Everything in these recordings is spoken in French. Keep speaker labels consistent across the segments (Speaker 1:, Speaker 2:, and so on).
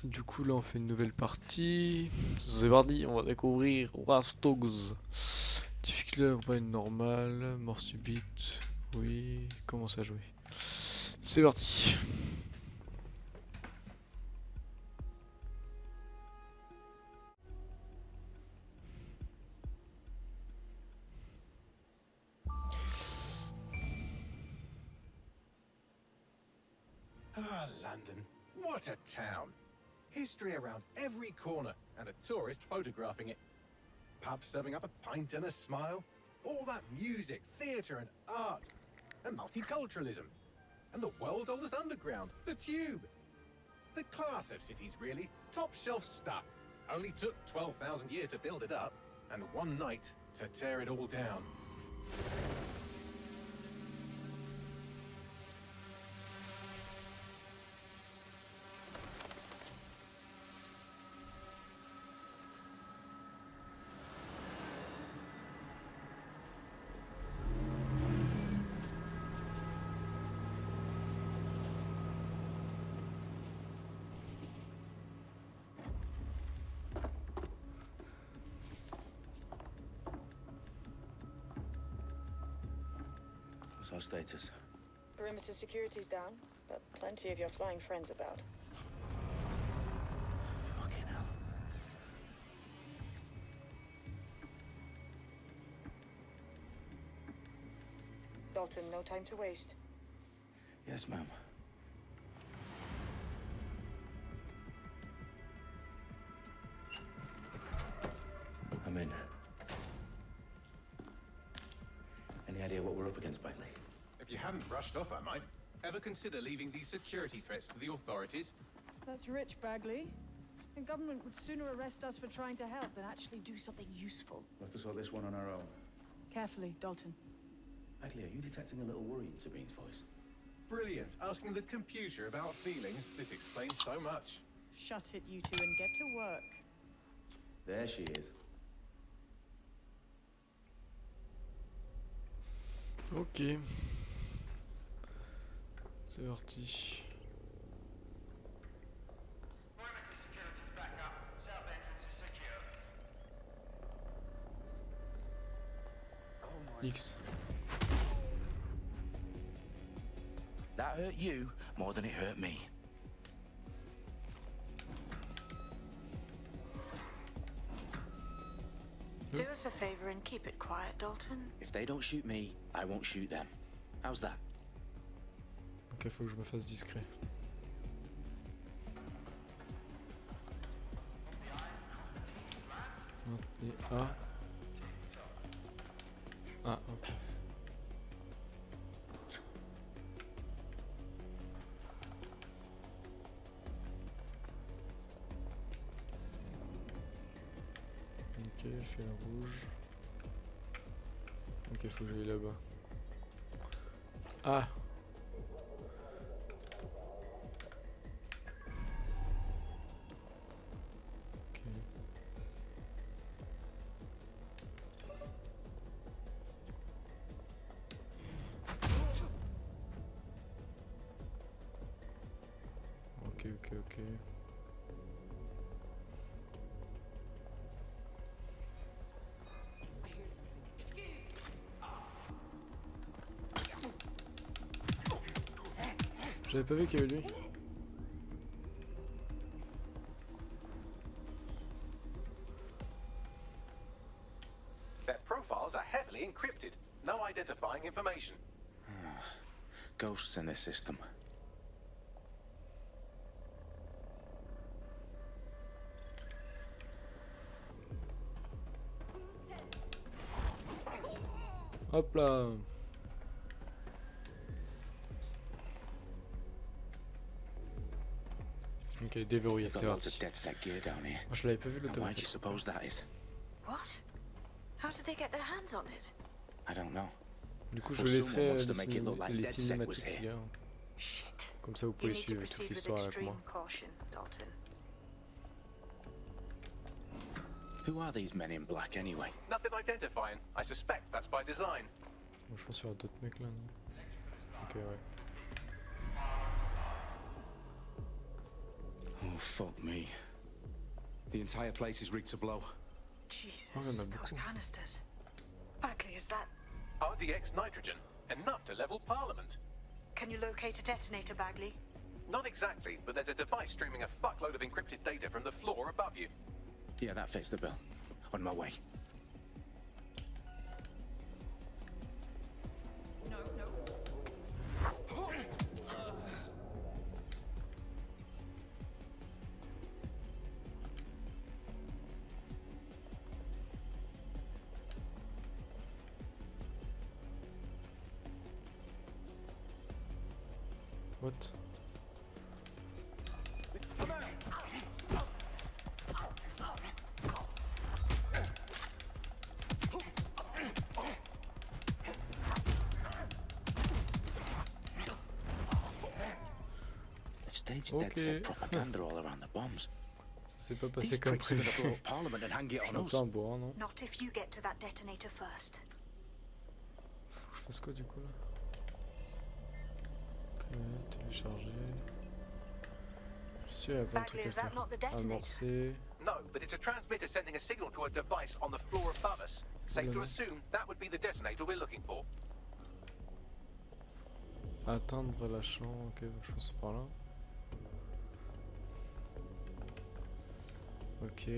Speaker 1: Du coup, là, on fait une nouvelle partie. C'est parti, on va découvrir Watch Dogs. Difficulté de campagne normale, mort subite. Oui, commence à jouer. C'est parti.
Speaker 2: Ah, London. What a town. History around every corner and a tourist photographing it. Pubs serving up a pint and a smile. All that music, theatre and art. And multiculturalism. And the world's oldest underground, the Tube. The class of cities, really. Top shelf stuff. Only took 12,000 years to build it up. And one night to tear it all down.
Speaker 3: What's our status?
Speaker 4: Perimeter security's down, but plenty of your flying friends about.
Speaker 3: Fucking hell.
Speaker 4: Dalton, no time to waste.
Speaker 3: Yes, ma'am. I'm in. Any idea what we're up against, Bagley?
Speaker 2: If you hadn't brushed off, I might. Ever consider leaving these security threats to the authorities?
Speaker 5: That's rich, Bagley. The government would sooner arrest us for trying to help than actually do something useful.
Speaker 3: We'll have to sort this one on our own.
Speaker 5: Carefully, Dalton.
Speaker 3: Bagley, are you detecting a little worry in Sabine's voice?
Speaker 2: Brilliant. Asking the computer about feelings. This explains so much.
Speaker 5: Shut it, you two, and get to work.
Speaker 3: There she is.
Speaker 1: Ok. C'est parti. X.
Speaker 3: That hurt you more than it hurt me.
Speaker 4: Do us a favor and keep it quiet, Dalton.
Speaker 3: If they don't shoot me, I won't shoot them. How's that?
Speaker 1: Ok, faut que je me fasse discret. Maintenez A. Ah, ok. Ok, fais le rouge. Ok, faut que j'aille là-bas. Ah! Ok. Ok, ok, ok. J'avais pas vu qu'il y avait lui.
Speaker 2: Their profiles are heavily encrypted. No identifying information.
Speaker 3: Ghosts in this system.
Speaker 1: Hop là. Ok, déverrouillé,
Speaker 3: Got
Speaker 1: c'est
Speaker 3: lots of
Speaker 1: parti.
Speaker 3: dead set gear down here.
Speaker 1: Moi je l'avais pas vu
Speaker 3: And why do you
Speaker 1: l'automatique.
Speaker 3: suppose that is?
Speaker 4: What? How did they get their hands on it?
Speaker 3: I don't know.
Speaker 1: Du coup je
Speaker 3: Well,
Speaker 1: laisserai
Speaker 3: someone wants to make it look like
Speaker 1: les
Speaker 3: Dead Set was
Speaker 1: cinématiques
Speaker 3: here.
Speaker 1: les gars.
Speaker 4: Shit.
Speaker 1: Comme ça vous
Speaker 4: You
Speaker 1: pouvez
Speaker 4: need to
Speaker 1: suivre toute
Speaker 4: proceed with
Speaker 1: l'histoire avec
Speaker 4: extreme
Speaker 1: moi.
Speaker 4: caution, Dalton.
Speaker 3: Who are these men in black anyway?
Speaker 2: Nothing identifying. I suspect that's by design.
Speaker 1: Bon, je pense qu'il y aura d'autres mecs là, non? Ok, ouais.
Speaker 3: Oh, fuck me. The entire place is rigged to blow.
Speaker 4: Jesus,
Speaker 1: Oh, il y en a
Speaker 4: those
Speaker 1: beaucoup.
Speaker 4: canisters. Bagley, is that...
Speaker 2: RDX nitrogen, enough to level Parliament.
Speaker 4: Can you locate a detonator, Bagley?
Speaker 2: Not exactly, but there's a device streaming a fuckload of encrypted data from the floor above you.
Speaker 3: Yeah, that fits the bill. On my way.
Speaker 5: No, no.
Speaker 1: What?
Speaker 3: They've staged
Speaker 1: Okay.
Speaker 3: dead set propaganda all around the bombs.
Speaker 1: Ça s'est pas
Speaker 3: These
Speaker 1: passé comme
Speaker 3: pricks are gonna
Speaker 1: prévu.
Speaker 3: blow up Parliament and hang it
Speaker 1: Je suis
Speaker 3: on
Speaker 1: un
Speaker 3: us.
Speaker 1: peu un bourrin, non?
Speaker 4: Not if you get to that detonator first.
Speaker 1: Faut que je fasse quoi du coup là? Ok, télécharger. Je suis sûr, il y a plein de
Speaker 4: Bagley,
Speaker 1: trucs à
Speaker 4: is that
Speaker 1: faire.
Speaker 4: not the detonator?
Speaker 1: Amorcer.
Speaker 2: No, but it's a transmitter sending a signal to a device on the floor above us. Safe to assume that would be the detonator we're looking for.
Speaker 1: Atteindre la chambre. Ok, je pense par là. Ok.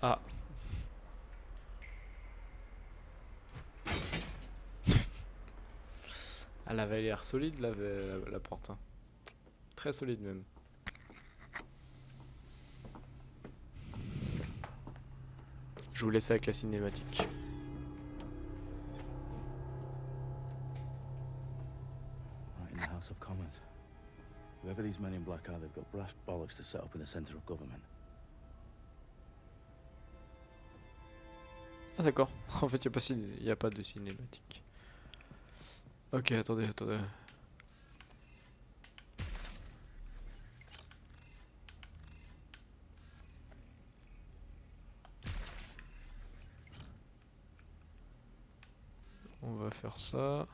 Speaker 1: Ah. Elle avait l'air solide la porte. Hein. Très solide même. Je vous laisse avec la cinématique.
Speaker 3: Right in the House of Commons. Whoever these men in black are, they've got brass bollocks to set up in the centre of government.
Speaker 1: Ah d'accord. En fait, il n'y a pas de cinématique. Ok, attendez. On va faire ça.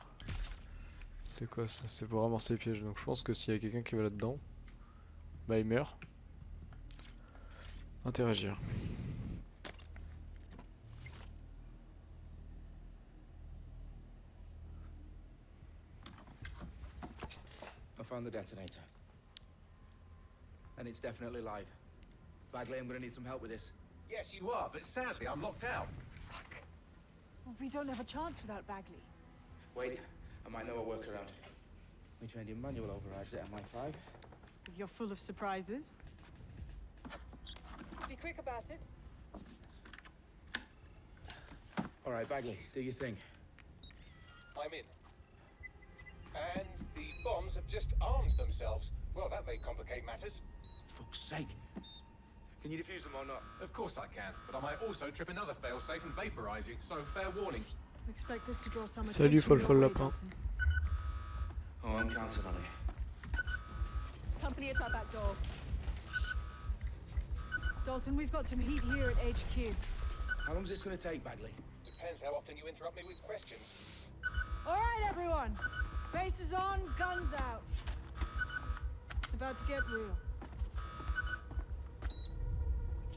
Speaker 1: C'est quoi ça? C'est pour ramasser les pièges. Donc je pense que s'il y a quelqu'un qui va là-dedans, bah il meurt. Interagir.
Speaker 3: I found the detonator. And it's definitely live. Bagley, I'm gonna need some help with this.
Speaker 2: Yes, you are, but sadly I'm locked out.
Speaker 5: Fuck. Well, we don't have a chance without Bagley.
Speaker 3: Wait, I might know a workaround. We trained in manual overrides at MI5.
Speaker 5: You're full of surprises. Be quick about it.
Speaker 3: All right, Bagley, do your thing.
Speaker 2: I'm in. And the bombs have just armed themselves. Well, that may complicate matters.
Speaker 3: Fuck's sake. Can you defuse them or not?
Speaker 2: Of course I can, but I might also trip another failsafe and vaporize you, so fair warning.
Speaker 5: Expect this to draw some
Speaker 1: Salut,
Speaker 5: attention
Speaker 1: Folfol
Speaker 5: your way,
Speaker 1: Lapin.
Speaker 5: Dalton.
Speaker 3: Oh, I'm counting on it.
Speaker 5: Company at our back door. Dalton, we've got some heat here at HQ.
Speaker 3: How long is this gonna take, Bagley?
Speaker 2: Depends how often you interrupt me with questions.
Speaker 5: All right, everyone. Faces on, guns out. It's about to get real.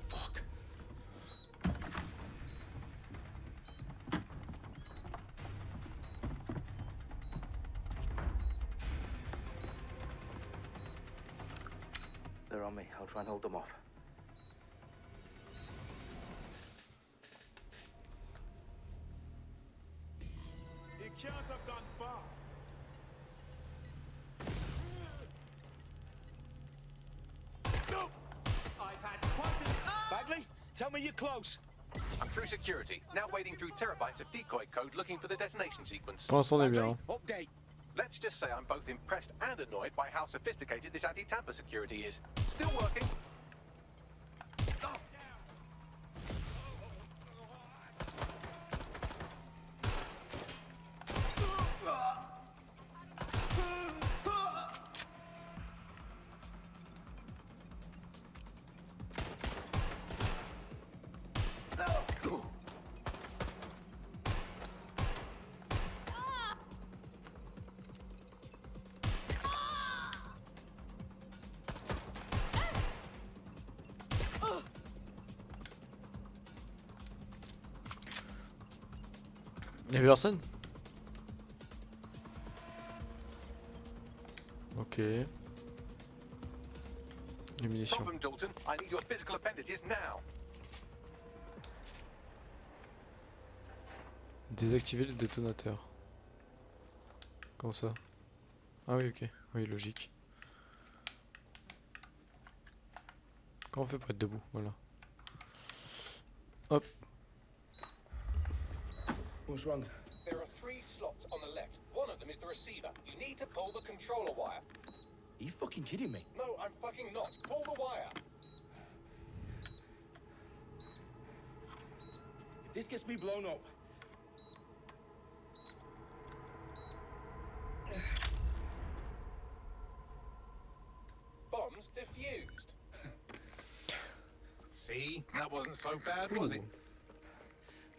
Speaker 3: Fuck. They're on me. I'll try and hold them off.
Speaker 6: He can't have gone far. I've had quantum.
Speaker 3: Bagley, tell me you're close.
Speaker 2: I'm through security, now wading through terabytes of decoy code looking for the detonation sequence.
Speaker 1: Pour l'instant on est bien. Hein.
Speaker 3: Update.
Speaker 2: Let's just say I'm both impressed and annoyed by how sophisticated this anti-tamper security is. Still working.
Speaker 1: Y'avait personne? Ok. Les munitions.
Speaker 2: Problem, Dalton. I need your physical appendages now.
Speaker 1: Désactiver le détonateur. Comment ça? Ah oui, ok. Oui, logique. Comment on fait pour être debout? Voilà. Hop.
Speaker 3: What's wrong?
Speaker 2: There are 3 slots on the left. One of them is the receiver. You need to pull the controller wire.
Speaker 3: Are you fucking kidding me?
Speaker 2: No, I'm fucking not. Pull the wire.
Speaker 3: If this gets me blown up.
Speaker 2: Bombs defused. See? That wasn't so bad, was it?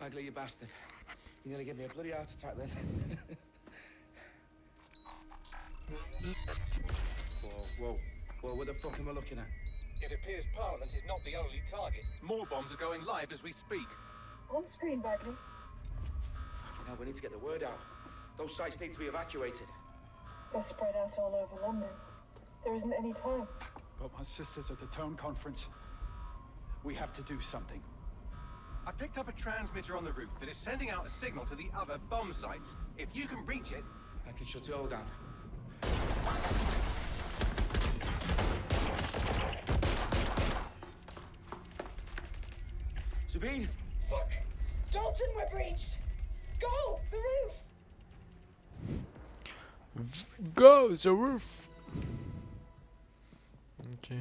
Speaker 3: Bagley, you bastard. You nearly gave me a bloody heart attack then. Whoa, what the fuck am I looking at?
Speaker 2: It appears Parliament is not the only target. More bombs are going live as we speak.
Speaker 4: On screen, Bagley.
Speaker 3: Now we need to get the word out. Those sites need to be evacuated.
Speaker 4: They're spread out all over London. There isn't any time.
Speaker 7: But my sister's at the town conference. We have to do something.
Speaker 2: I picked up a transmitter on the roof that is sending out a signal to the other bomb sites. If you can reach it...
Speaker 3: I can shut it all down. Sabine?
Speaker 5: Fuck! Dalton, we're breached! Go! The roof!
Speaker 1: Go the roof. Ok.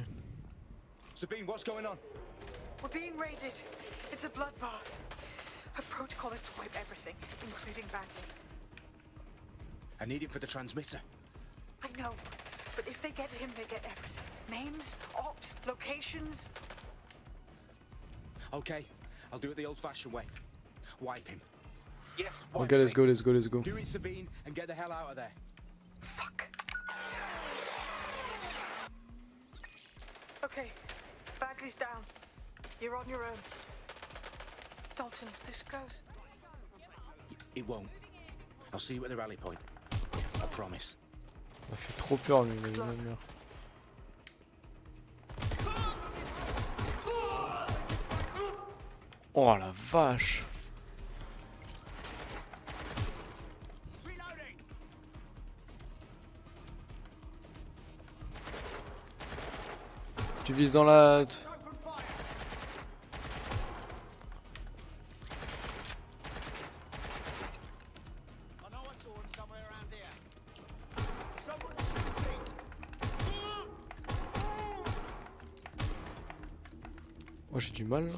Speaker 3: Sabine, what's going on?
Speaker 8: We're being raided. It's a bloodbath. Our protocol is to wipe everything, including Bagley.
Speaker 3: I need it for the transmitter.
Speaker 8: I know, but if they get him, they get everything. Names, ops, locations.
Speaker 3: Okay, I'll do it the old-fashioned way. Wipe him.
Speaker 2: Yes,
Speaker 1: Ok, let's go, let's go, let's go.
Speaker 3: Do it, Sabine, and get the hell out of there.
Speaker 8: Fuck. Okay, Bagley's down. You're on your own. Dalton, if this goes...
Speaker 3: It won't. I'll see you at the rally point. I promise.
Speaker 1: Il fait trop peur lui, il a vu le mur. Oh la vache. Tu vises dans la... Oh, j'ai du mal là.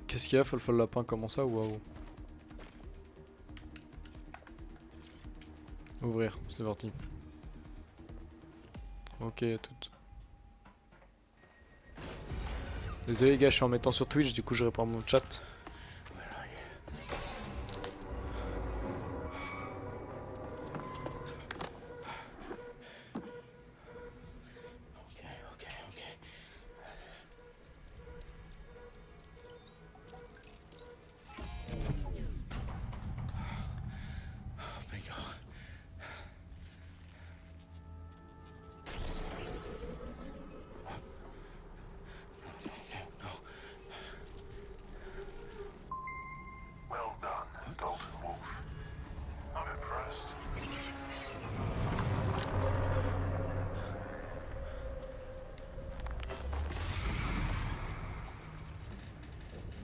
Speaker 1: Qu'est-ce qu'il y a? Faut le lapin comment ça? Waouh. Ouvrir, c'est parti. Ok, tout. Désolé les gars, je suis en mettant sur Twitch, du coup je réponds à mon chat.
Speaker 9: Well done, Dalton Wolf. I'm impressed.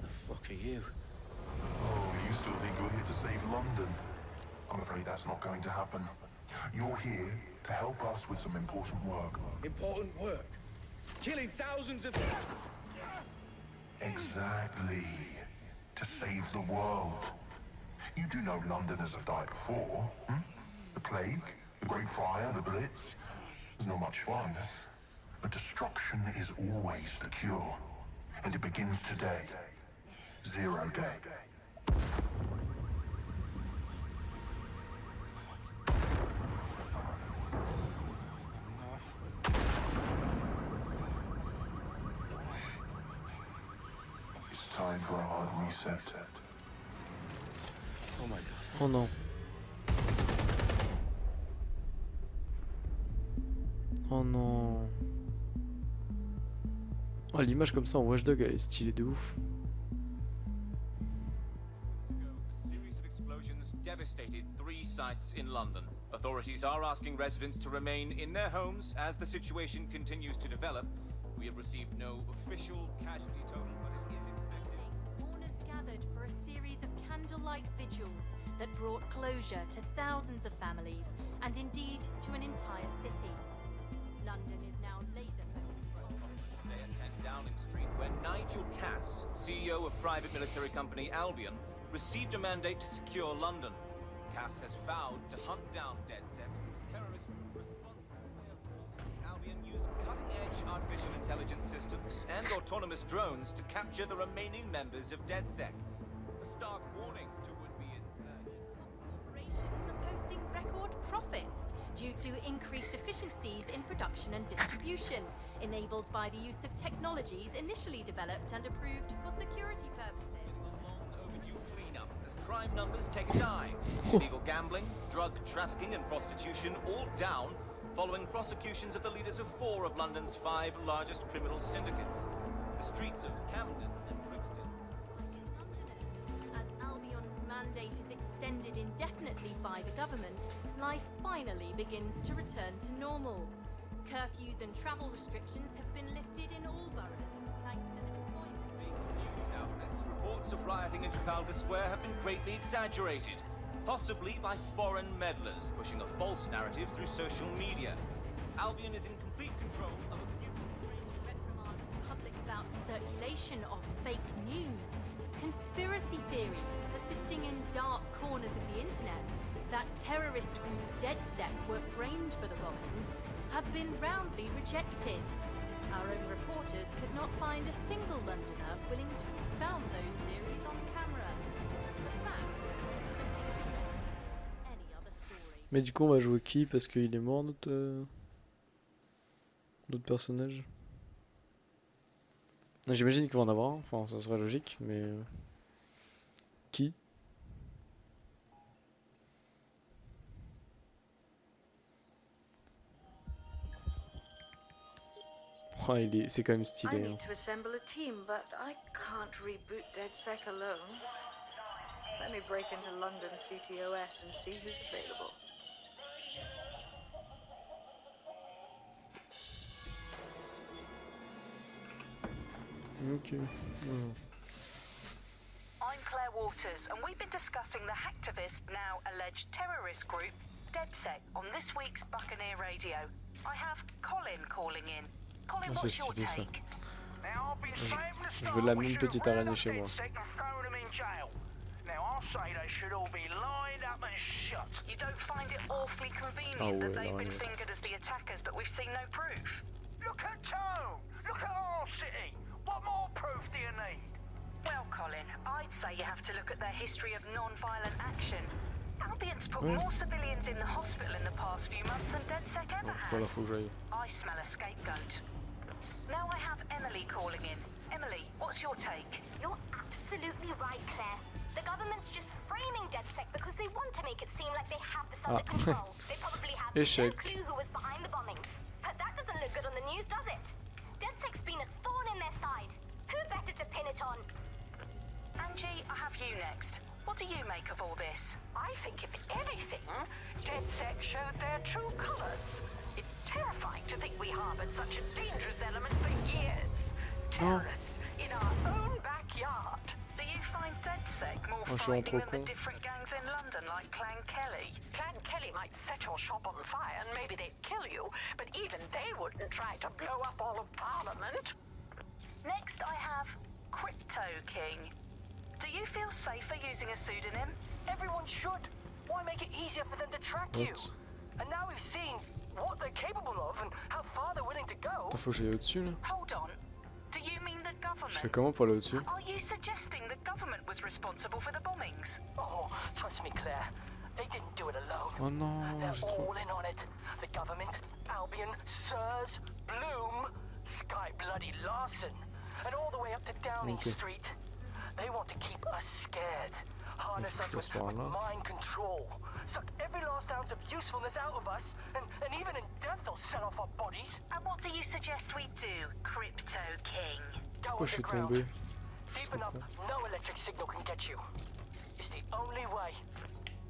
Speaker 3: The fuck are you?
Speaker 9: Oh, you still think you're here to save London? I'm afraid that's not going to happen. You're here to help us with some important work.
Speaker 3: Important work. Killing thousands of...
Speaker 9: Exactly. To save the world. You do know Londoners have died before, hmm? The plague, the Great Fire, the Blitz. It's not much fun. But destruction is always the cure. And it begins today. 0 day. time for a hard reset.
Speaker 3: Oh my god.
Speaker 1: Oh non. Oh non. Oh, l'image comme ça en Watchdog, elle est stylée de ouf.
Speaker 6: A series of explosions devastated 3 sites in London. Authorities are asking residents to remain in their homes as the situation continues to develop. We have received no official casualty total, but it is expected.
Speaker 10: Mourners gathered for a series of candlelight vigils that brought closure to thousands of families and indeed to an entire city. London is now laser focused.
Speaker 6: Today at 10 Downing Street, where Nigel Cass, CEO of private military company Albion, received a mandate to secure London. Cass has vowed to hunt down DedSec. Terrorist responses play a force. Albion used cutting-edge artificial intelligence systems and autonomous drones to capture the remaining members of DedSec. A stark warning to would-be insurgents.
Speaker 10: Corporations are posting record profits due to increased efficiencies in production and distribution, enabled by the use of technologies initially developed and approved for security purposes.
Speaker 6: Overdue cleanup as crime numbers take a dive. Illegal gambling, drug trafficking and prostitution all down following prosecutions of the leaders of 4 of London's 5 largest criminal syndicates. The streets of Camden and Brixton.
Speaker 10: As Albion's mandate is extended indefinitely by the government, life finally begins to return to normal. Curfews and travel restrictions have been lifted in all boroughs, thanks to the deployment.
Speaker 6: News outlets, reports of rioting in Trafalgar Square have been greatly exaggerated, possibly by foreign meddlers pushing a false narrative through social media. Albion is in complete control of a few.
Speaker 10: Reprimand the public about the circulation of fake news, conspiracy theories persisting in dark corners of the internet that terrorist group DedSec were framed for the bombings have been roundly rejected. Our own reporters could not find a single Londoner willing to expound those theories on camera. The facts simply do not support any other story.
Speaker 1: Mais du coup, on va jouer qui? Parce qu'il est mort, notre personnage. J'imagine qu'il va en avoir un. Enfin, ça serait logique, mais... Qui? Oh, c'est quand même
Speaker 4: I
Speaker 1: stylé. Hein.
Speaker 4: need to assemble a team, but I can't reboot DedSec alone. Let me break into London CTOS and see who's available.
Speaker 1: Ok.
Speaker 8: I'm Claire Waters, and we've been discussing the hacktivist, now alleged terrorist group, DedSec, on this week's Buccaneer Radio. I have Colin calling in. Colin,
Speaker 1: Oh, c'est
Speaker 8: what's your
Speaker 1: stylé ça.
Speaker 8: take?
Speaker 1: Je veux la même petite araignée chez moi.
Speaker 11: Now, I'll say they should all be lined up and shot.
Speaker 8: You don't find it awfully convenient
Speaker 1: Oh,
Speaker 8: that
Speaker 1: ouais,
Speaker 8: they've been
Speaker 1: l'araignée.
Speaker 8: fingered as the attackers, but we've seen no proof?
Speaker 11: Look at Tone! Look at our city! What more proof do you need?
Speaker 8: Well, Colin, I'd say you have to look at their history of non-violent action. Albion's put
Speaker 1: Ouais.
Speaker 8: more civilians in the hospital in the past few months than DedSec ever
Speaker 1: Voilà,
Speaker 8: has.
Speaker 1: faut que j'aille.
Speaker 8: I smell a scapegoat. Now I have Emily calling in. Emily, what's your take?
Speaker 12: You're absolutely right, Claire. The government's just framing DedSec because they want to make it seem like they have this under control. They probably have no
Speaker 1: Échec.
Speaker 12: clue who was behind the bombings. But that doesn't look good on the news, does it? DedSec's been a thorn in their side. Who better to pin it on?
Speaker 8: Angie, I have you next. What do you make of all this?
Speaker 11: I think, if anything, DedSec showed their true colours. It's terrifying to think we harboured such a dangerous element for years. Terrorists in our own backyard.
Speaker 8: Do you find DedSec more
Speaker 1: Oh, je suis en
Speaker 8: frightening
Speaker 1: trop
Speaker 8: than the
Speaker 1: con.
Speaker 8: different gangs in London like Clan Kelly?
Speaker 11: Clan Kelly might set your shop on fire and maybe they'd kill you, but even they wouldn't try to blow up all of Parliament.
Speaker 8: Next I have Crypto King. Do you feel safer using a pseudonym?
Speaker 11: Everyone should. Why make it easier for them to track you?
Speaker 1: What?
Speaker 11: And now we've seen what they're capable of and how far they're willing to go.
Speaker 1: Attends, faut que j'aille au-dessus là.
Speaker 8: Hold on. Do you mean the government?
Speaker 1: Je fais comment pour aller au-dessus?
Speaker 8: Are you suggesting the government was responsible for the bombings?
Speaker 11: Oh, trust me, Claire. They didn't do it alone.
Speaker 1: Oh non,
Speaker 11: They're
Speaker 1: j'ai trop...
Speaker 11: all in on it. The government, Albion, Sirs, Bloom, Sky Bloody Larson, and all the way up to Downing
Speaker 1: Okay.
Speaker 11: Street.
Speaker 13: They want to keep us scared. Harness us with mind control. Suck every last ounce of usefulness out of us, and even in death they'll sell off our bodies.
Speaker 8: And what do you suggest we do, Crypto King?
Speaker 1: Pourquoi je suis tombé?
Speaker 13: Deep enough, no electric signal can get you. It's the only way.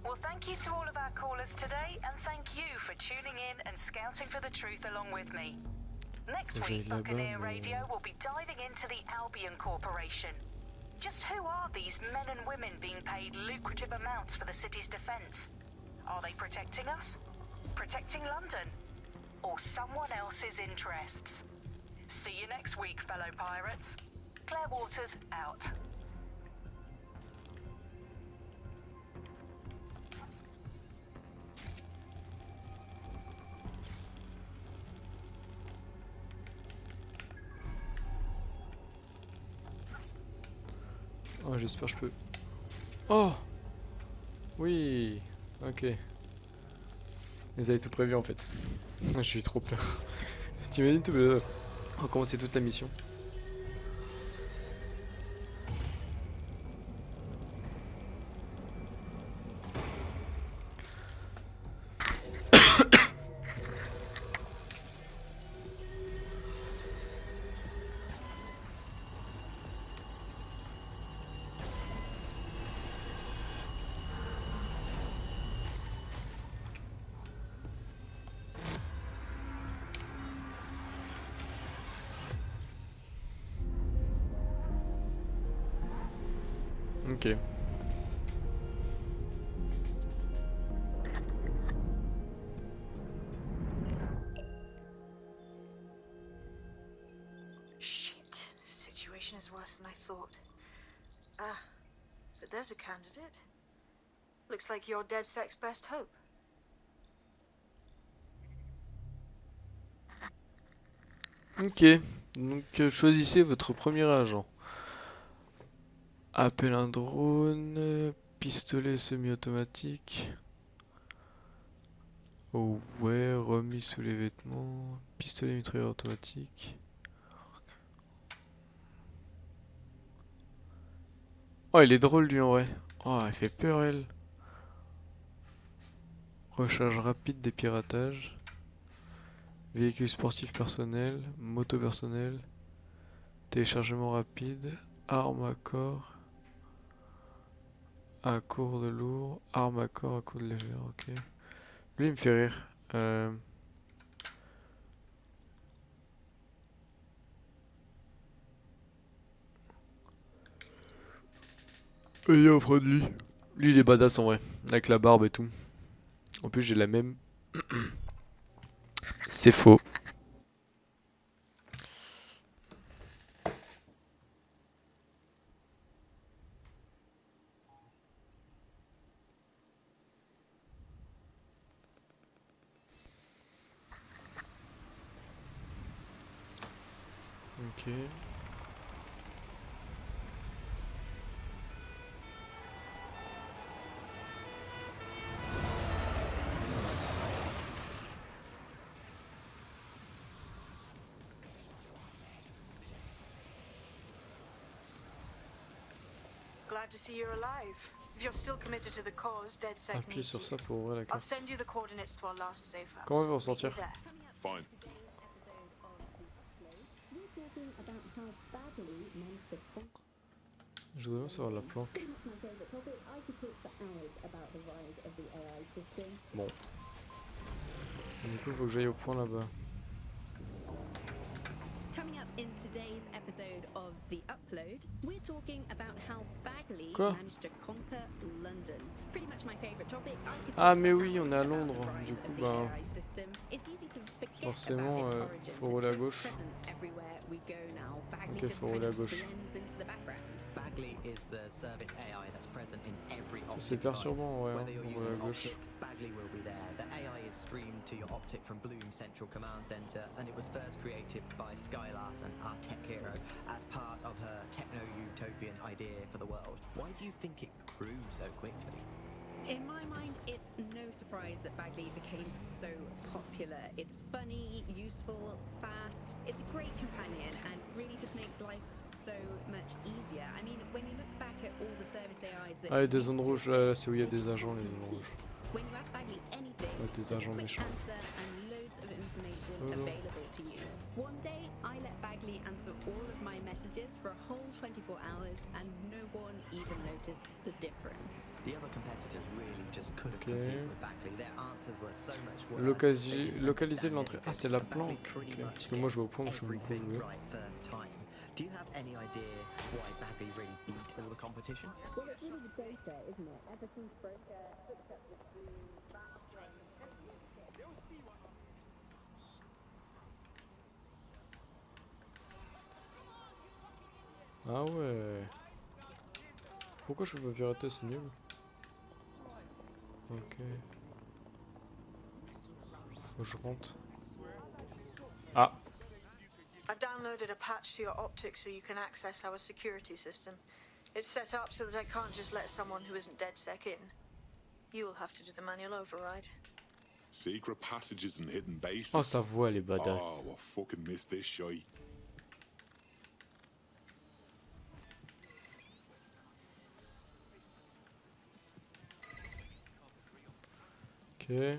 Speaker 8: Well, thank you to all of our callers today, and thank you for tuning in and scouting for the truth along with me. Next week, Buccaneer Radio will be diving into the Albion Corporation. Just who are these men and women being paid lucrative amounts for the city's defense? Are they protecting us? Protecting London? Or someone else's interests? See you next week, fellow pirates. Claire Waters out.
Speaker 1: Oh, j'espère que je peux... Oh! Oui! Ok. Ils avaient tout prévu en fait. J'ai eu trop peur. T'imagines tout le... recommencer toute la mission. Ok.
Speaker 4: Shit. Situation is worse than I thought. Ah, but there's a candidate. Looks like you're DedSec's best hope.
Speaker 1: Ok. Donc choisissez votre premier agent. Appel un drone, pistolet semi-automatique. Oh ouais, remise sous les vêtements, pistolet mitrailleur automatique. Oh, il est drôle lui en vrai. Oh, elle fait peur elle. Recharge rapide des piratages. Véhicule sportif personnel, moto personnel. Téléchargement rapide, arme à corps. À court de lourd, arme à corps, à court de légère, ok. Lui il me fait rire. Et on prend de lui. Lui il est badass en vrai, avec la barbe et tout. En plus j'ai la même. C'est faux. Ok.
Speaker 4: Glad to see you're alive. If you're still committed to the cause, DedSec
Speaker 1: Appuie
Speaker 4: needs
Speaker 1: sur
Speaker 4: you.
Speaker 1: ça pour ouvrir la
Speaker 4: I'll
Speaker 1: carte.
Speaker 4: send you the coordinates to our last safe house.
Speaker 1: Comment on va en sortir?
Speaker 14: Fine.
Speaker 1: Je voudrais bien savoir la planque. Bon. Du coup, il faut que j'aille au point là-bas.
Speaker 15: Coming up in today's episode of The Upload, we're talking about how Bagley
Speaker 1: Quoi?
Speaker 15: managed to conquer London. Pretty much my favorite topic.
Speaker 1: Ah mais oui, on est à Londres. Du coup, ben... forcément, faut rouler à gauche. Ok, faut rouler à gauche.
Speaker 16: Bagley is the service AI that's present in every
Speaker 1: Ça c'est perturbant, ouais,
Speaker 16: Whether you're
Speaker 1: on
Speaker 16: using
Speaker 1: roule à
Speaker 16: an
Speaker 1: gauche.
Speaker 16: optic, Bagley will be there. The AI is streamed to your optic from Bloom Central Command Center, and it was first created by Skylarson, our tech hero, as part of her techno-utopian idea for the world. Why do you think it grew so quickly?
Speaker 15: In my mind, it's no surprise that Bagley became so popular. It's funny, useful, fast. It's a great companion and really just makes life so much easier. I mean, when you look back at all the service AIs that...
Speaker 1: Ah, et des zones rouges, là, c'est où il y a des agents, les zones rouges.
Speaker 15: When you ask Bagley anything,
Speaker 1: Des agents méchants.
Speaker 15: answer and loads of information available to you. One day, I let Bagley answer all of my messages for a whole 24 hours and no one even noticed the difference.
Speaker 16: The other competitors really just couldn't compete with Bagley. Their answers were so much worse.
Speaker 1: Localiser l'entrée. Ah, c'est la planque. Okay. Parce que moi je vais au point où je suis pour jouer.
Speaker 16: Do you have any idea why Bagley really beat all the competition?
Speaker 15: Well, it's really the data, isn't it? Ever since Broker hooked up with Blue,
Speaker 1: Ah ouais. Pourquoi je peux pas pirater, c'est nul. Ok. Faut que je rentre. Ah.
Speaker 4: I've downloaded a patch to your optics so you can access our security system. It's set up so that I can't just let someone who isn't DedSec in. You'll have to do the manual override.
Speaker 14: Secret passages and hidden bases.
Speaker 1: Oh, sa voix, elle est badass.
Speaker 14: Oh, I fucking missed this shit.
Speaker 1: Ok.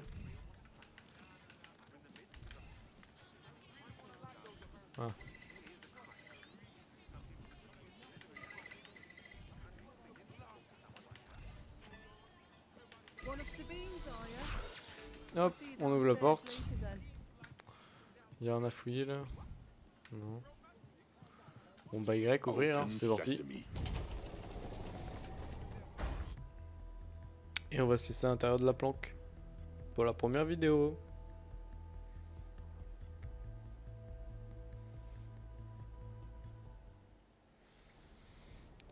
Speaker 1: Ah. Hop, on ouvre la porte. Il y a un à fouiller là. Non. Bon bah Y, ouvrir, hein, c'est parti. Et on va se laisser à l'intérieur de la planque pour la première vidéo.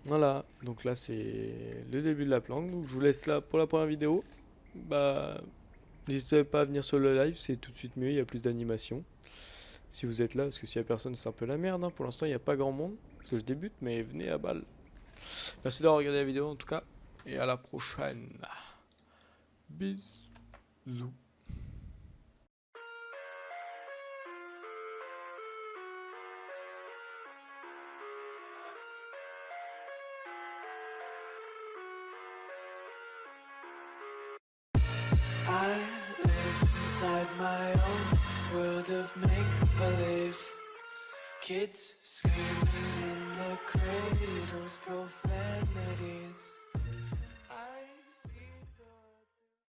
Speaker 1: Voilà, donc là c'est le début de la planque, donc je vous laisse là pour la première vidéo. Bah, n'hésitez pas à venir sur le live, c'est tout de suite mieux, il y a plus d'animation. Si vous êtes là, parce que s'il y a personne c'est un peu la merde, hein. Pour l'instant il n'y a pas grand monde, parce que je débute, mais venez à balle. Merci d'avoir regardé la vidéo en tout cas, et à la prochaine. Bisous.
Speaker 17: I live inside my own world of make-believe. Kids screaming in